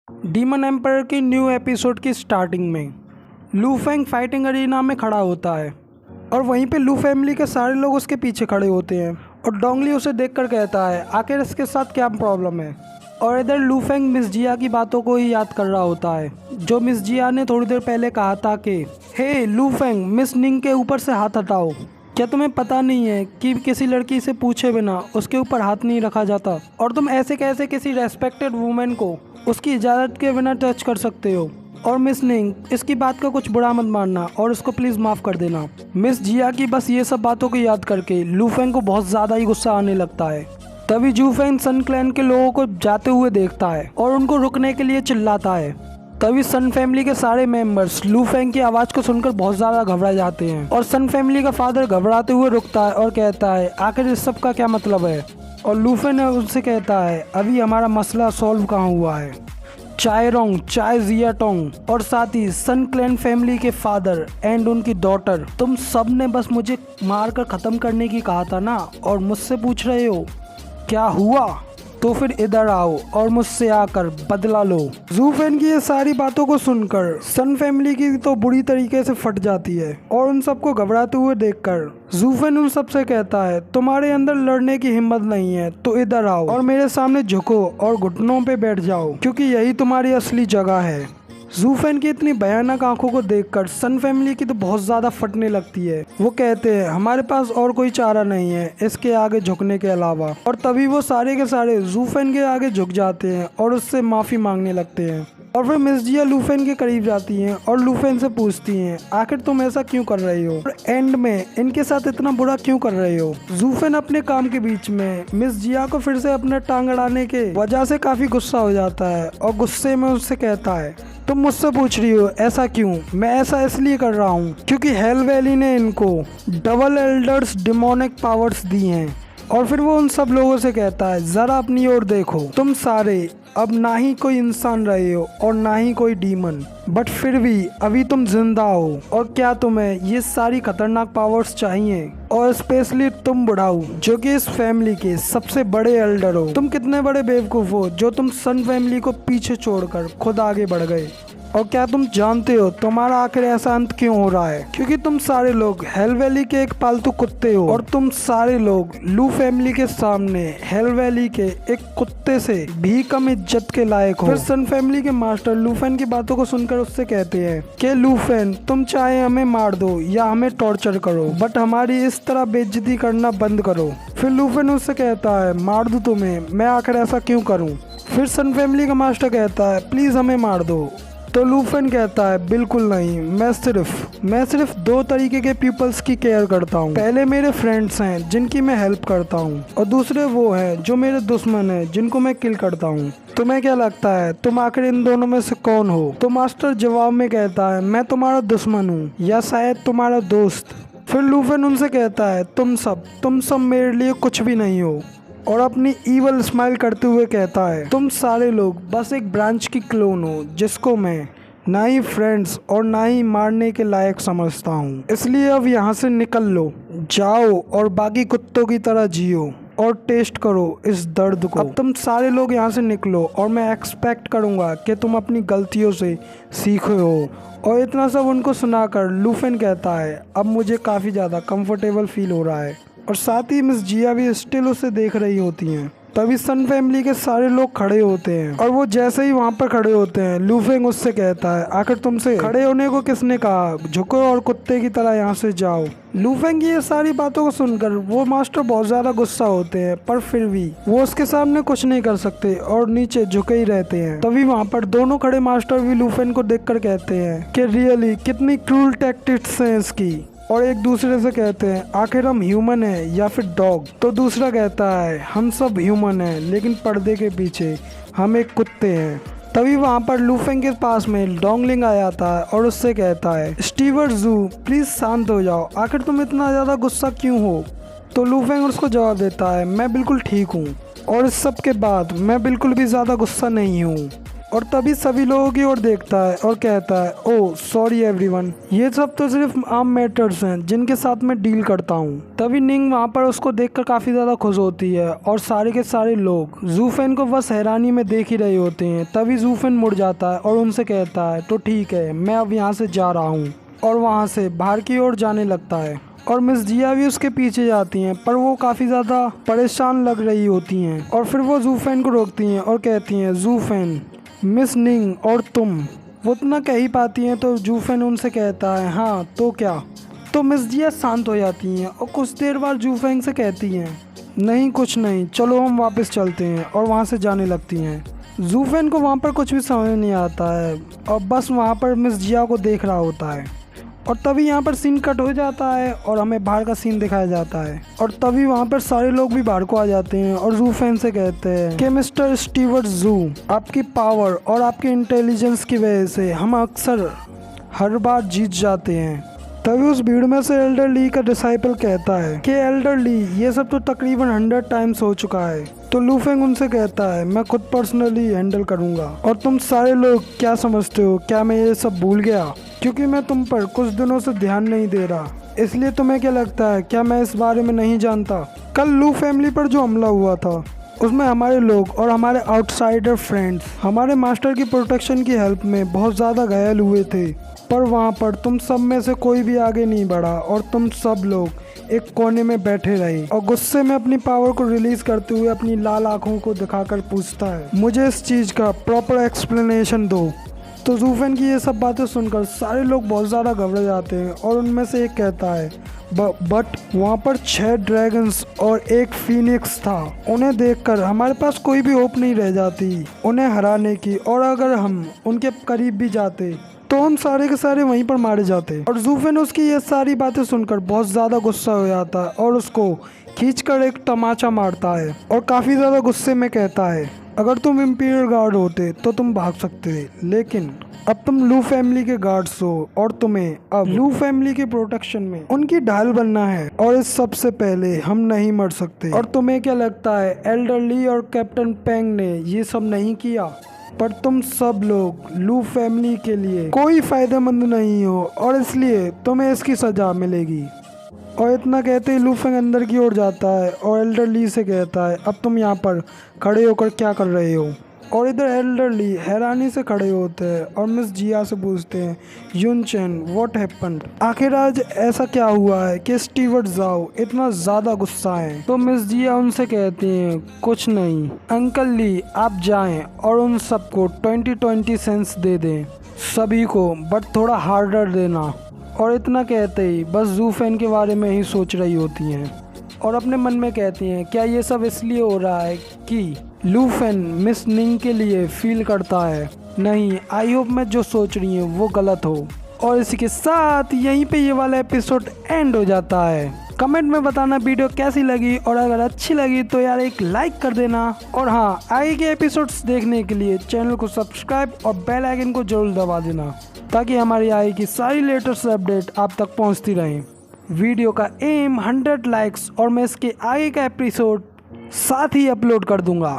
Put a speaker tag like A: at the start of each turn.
A: Demon empire की new episode की starting में लू फेंग फाइटिंग अरीना में खड़ा होता है और वहीं पे लू फैमिली के सारे लोग उसके पीछे खड़े होते हैं और डोंगली उसे देखकर कहता है आखिर इसके साथ क्या प्रॉब्लम है। और इधर लू फेंग मिस जिया की बातों को ही याद कर रहा होता है जो मिस जिया ने थोड़ी देर पहले कहा था कि हे लू फेंग, मिस निंग के ऊपर से हाथ हटाओ। क्या तुम्हें पता नहीं है कि किसी लड़की से पूछे बिना उसके ऊपर हाथ नहीं रखा जाता और तुम ऐसे कैसे किसी रेस्पेक्टेड वुमेन को उसकी इजाज़त के बिना टच कर सकते हो। और मिस निंग, इसकी बात का कुछ बुरा मत मानना और इसको प्लीज़ माफ़ कर देना। मिस जिया की बस ये सब बातों को याद करके लू फेंग को बहुत ज़्यादा ही गुस्सा आने लगता है। तभी जू फेंग सन क्लैन के लोगों को जाते हुए देखता है और उनको रुकने के लिए चिल्लाता है। तभी सन फैमिली के सारे मेंबर्स लू फेंग की आवाज़ को सुनकर बहुत ज़्यादा घबरा जाते हैं और सन फैमिली का फादर घबराते हुए रुकता है और कहता है आखिर इस सब का क्या मतलब है। और लू फेंग उनसे कहता है अभी हमारा मसला सॉल्व कहाँ हुआ है। चायरोंग, चाय जियाटोंग और साथ ही सन क्लैन फैमिली के फादर एंड उनकी डॉटर, तुम सब ने बस मुझे मारकर ख़त्म करने की कहा था ना, और मुझसे पूछ रहे हो क्या हुआ। तो फिर इधर आओ और मुझसे आकर बदला लो। जू फेंग की ये सारी बातों को सुनकर सन फैमिली की तो बुरी तरीके से फट जाती है और उन सबको घबराते हुए देखकर जू फेंग उन सबसे कहता है तुम्हारे अंदर लड़ने की हिम्मत नहीं है तो इधर आओ और मेरे सामने झुको और घुटनों पे बैठ जाओ क्योंकि यही तुम्हारी असली जगह है। जू फेंग की इतनी भयानक आंखों को देखकर सन फैमिली की तो बहुत ज़्यादा फटने लगती है। वो कहते हैं हमारे पास और कोई चारा नहीं है इसके आगे झुकने के अलावा। और तभी वो सारे के सारे जू फेंग के आगे झुक जाते हैं और उससे माफ़ी मांगने लगते हैं। और फिर मिस जिया लू फेंग के करीब जाती हैं और लू फेंग से पूछती हैं आखिर तुम ऐसा क्यों कर रही हो और एंड में इनके साथ इतना बुरा क्यों कर रहे हो। जू फेंग अपने काम के बीच में मिस जिया को फिर से अपना टांग अड़ाने के वजह से काफ़ी गुस्सा हो जाता है और गुस्से में उससे कहता है तुम मुझसे पूछ रही हो ऐसा क्यों। मैं ऐसा इसलिए कर रहा हूँ क्योंकि हेल वैली ने इनको डबल एल्डर्स डिमोनिक पावर्स दी हैं। और फिर वो उन सब लोगों से कहता है जरा अपनी ओर देखो, तुम सारे अब ना ही कोई इंसान रहे हो और ना ही कोई डीमन, बट फिर भी अभी तुम जिंदा हो। और क्या तुम्हें ये सारी खतरनाक पावर्स चाहिए, और स्पेशली तुम बुढ़ाओ जो कि इस फैमिली के सबसे बड़े एल्डर हो। तुम कितने बड़े बेवकूफ़ हो जो तुम सन फैमिली को पीछे छोड़कर खुद आगे बढ़ गए। और क्या तुम जानते हो तुम्हारा आखिर ऐसा अंत क्यों हो रहा है। क्योंकि तुम सारे लोग हेल वैली के एक पालतू कुत्ते हो और तुम सारे लोग लू फैमिली के सामने हेल वैली के एक कुत्ते से भी कम इज्जत के लायक हो। फिर सन फैमिली के मास्टर लू फेंग की बातों को सुनकर उससे कहते हैं कि लू फेंग, तुम चाहे हमें मार दो या हमें टॉर्चर करो बट हमारी इस तरह बेइज्जती करना बंद करो। फिर लू फेंग उससे कहता है मार दो तुम्हें, मैं आखिर ऐसा क्यों करूँ। फिर सन फैमिली का मास्टर कहता है प्लीज हमें मार दो। तो लू फेंग कहता है बिल्कुल नहीं, मैं सिर्फ दो तरीके के पीपल्स की केयर करता हूँ। पहले मेरे फ्रेंड्स हैं जिनकी मैं हेल्प करता हूँ और दूसरे वो हैं जो मेरे दुश्मन हैं जिनको मैं किल करता हूँ। तुम्हें क्या लगता है तुम आखिर इन दोनों में से कौन हो। तो मास्टर जवाब में कहता है मैं तुम्हारा दुश्मन हूँ या शायद तुम्हारा दोस्त। फिर लू फेंग उनसे कहता है तुम सब मेरे लिए कुछ भी नहीं हो, और अपनी ईवल स्माइल करते हुए कहता है तुम सारे लोग बस एक ब्रांच की क्लोन हो जिसको मैं ना ही फ्रेंड्स और ना ही मारने के लायक समझता हूँ। इसलिए अब यहाँ से निकल लो, जाओ और बाकी कुत्तों की तरह जियो और टेस्ट करो इस दर्द को। अब तुम सारे लोग यहाँ से निकलो और मैं एक्सपेक्ट करूँगा कि तुम अपनी गलतियों से सीखे हो। और इतना सब उनको सुनाकर लू फेंग कहता है अब मुझे काफ़ी ज़्यादा कंफर्टेबल फील हो रहा है। और साथ ही मिस जिया भी स्टिल उसे देख रही होती हैं। तभी सन फैमिली के सारे लोग खड़े होते हैं और वो जैसे ही वहाँ पर खड़े होते हैं लू फेंग उससे कहता है आखिर तुमसे खड़े होने को किसने कहा, झुको और कुत्ते की तरह यहाँ से जाओ। लू फेंग की ये सारी बातों को सुनकर वो मास्टर बहुत ज़्यादा गुस्सा होते हैं पर फिर भी वो उसके सामने कुछ नहीं कर सकते और नीचे झुके ही रहते हैं। तभी वहाँ पर दोनों खड़े मास्टर भी लू फेंग को देखकर कहते हैं कि रियली कितनी क्रूल टैक्टिक्स हैं इसकी, और एक दूसरे से कहते हैं आखिर हम ह्यूमन हैं या फिर डॉग। तो दूसरा कहता है हम सब ह्यूमन हैं लेकिन पर्दे के पीछे हम एक कुत्ते हैं। तभी वहाँ पर लू फेंग के पास में डोंगलिंग आ जाता है और उससे कहता है स्टीवर्ट जू, प्लीज़ शांत हो जाओ, आखिर तुम इतना ज़्यादा गुस्सा क्यों हो। तो लू फेंग उसको जवाब देता है मैं बिल्कुल ठीक हूँ और इस सब के बाद मैं बिल्कुल भी ज़्यादा गुस्सा नहीं हूँ। और तभी सभी लोगों की ओर देखता है और कहता है, ओह सॉरी एवरीवन, ये सब तो सिर्फ आम मैटर्स हैं जिनके साथ मैं डील करता हूँ। तभी निंग वहाँ पर उसको देखकर काफ़ी ज़्यादा खुश होती है और सारे के सारे लोग जूफेन को बस हैरानी में देख ही रहे होते हैं। तभी जूफेन मुड़ जाता है और उनसे कहता है, तो ठीक है, मैं अब यहाँ से जा रहा हूँ, और वहाँ से बाहर की ओर जाने लगता है। और मिस जिया भी उसके पीछे जाती हैं, पर वो काफ़ी ज़्यादा परेशान लग रही होती हैं। और फिर वो जूफेन को रोकती हैं और कहती हैं, जूफेन, मिस निंग और तुम। वो इतना कह ही पाती हैं तो जूफेन उनसे कहता है, हाँ तो क्या। तो मिस जिया शांत हो जाती हैं और कुछ देर बाद जूफेन से कहती हैं, नहीं कुछ नहीं, चलो हम वापस चलते हैं, और वहाँ से जाने लगती हैं। जूफेन को वहाँ पर कुछ भी समझ नहीं आता है और बस वहाँ पर मिस जिया को देख रहा होता है। और तभी यहाँ पर सीन कट हो जाता है और हमें बाहर का सीन दिखाया जाता है। और तभी वहाँ पर सारे लोग भी बाहर को आ जाते हैं और जूफेन से कहते हैं कि मिस्टर स्टीवर्ट जू, आपकी पावर और आपके इंटेलिजेंस की वजह से हम अक्सर हर बार जीत जाते हैं। तभी उस भीड़ में से एल्डर ली का डिसाइपल कहता है कि एल्डर ली, ये सब तो तकरीबन 100 टाइम्स हो चुका है। तो लूफेंग उनसे कहता है, मैं खुद पर्सनली हैंडल करूँगा। और तुम सारे लोग क्या समझते हो, क्या मैं ये सब भूल गया? क्योंकि मैं तुम पर कुछ दिनों से ध्यान नहीं दे रहा, इसलिए तुम्हें क्या लगता है, क्या मैं इस बारे में नहीं जानता? कल लू फैमिली पर जो हमला हुआ था उसमें हमारे लोग और हमारे आउटसाइडर फ्रेंड्स हमारे मास्टर की प्रोटेक्शन की हेल्प में बहुत ज़्यादा घायल हुए थे, पर वहाँ पर तुम सब में से कोई भी आगे नहीं बढ़ा और तुम सब लोग एक कोने में बैठे रहे। और गुस्से में अपनी पावर को रिलीज करते हुए अपनी लाल आंखों को दिखाकर पूछता है, मुझे इस चीज़ का प्रॉपर एक्सप्लेनेशन दो। तो जूफेन की ये सब बातें सुनकर सारे लोग बहुत ज़्यादा घबरा जाते हैं और उनमें से एक कहता है, बट वहाँ पर 6 ड्रैगन्स और एक फीनिक्स था, उन्हें देखकर हमारे पास कोई भी होप नहीं रह जाती उन्हें हराने की, और अगर हम उनके करीब भी जाते तो हम सारे के सारे वहीं पर मारे जाते। और जूफेन उसकी ये सारी बातें सुनकर बहुत ज़्यादा गुस्सा हो जाता है और उसको खींचकर एक तमाचा मारता है और काफ़ी ज़्यादा गुस्से में कहता है, अगर तुम इंपीरियल गार्ड होते तो तुम भाग सकते, लेकिन अब तुम लू फैमिली के गार्ड्स हो और तुम्हें अब लू फैमिली के प्रोटेक्शन में उनकी ढाल बनना है, और इस सबसे पहले हम नहीं मर सकते। और तुम्हें क्या लगता है, एल्डर ली और कैप्टन पेंग ने ये सब नहीं किया, पर तुम सब लोग लू फैमिली के लिए कोई फायदेमंद नहीं हो और इसलिए तुम्हें इसकी सजा मिलेगी। और इतना कहते ही लूफेंग अंदर की ओर जाता है और एल्डर ली से कहता है, अब तुम यहाँ पर खड़े होकर क्या कर रहे हो? और इधर एल्डर ली हैरानी से खड़े होते हैं और मिस जिया से पूछते हैं, युनचेन व्हाट हैपेंड? आखिर आज ऐसा क्या हुआ है कि स्टीवर्ट जाओ इतना ज़्यादा गुस्सा है? तो मिस जिया उनसे कहती हैं, कुछ नहीं अंकल ली, आप जाएं और उन सबको 20-20 सेंस दे दें सभी को, बट थोड़ा हार्डर देना। और इतना कहते ही बस जूफेन के बारे में ही सोच रही होती हैं और अपने मन में कहती हैं, क्या ये सब इसलिए हो रहा है कि लूफेन मिस निंग के लिए फील करता है? नहीं, आई होप मैं जो सोच रही हूँ वो गलत हो। और इसी के साथ यहीं पे ये वाला एपिसोड एंड हो जाता है। कमेंट में बताना वीडियो कैसी लगी, और अगर अच्छी लगी तो यार एक लाइक कर देना। और हाँ, आगे के एपिसोड्स देखने के लिए चैनल को सब्सक्राइब और बेल आइकन को जरूर दबा देना, ताकि हमारी आगे की सारी लेटेस्ट अपडेट आप तक पहुंचती रहें। वीडियो का एम 100 लाइक्स और मैं इसके आगे का एपिसोड साथ ही अपलोड कर दूंगा।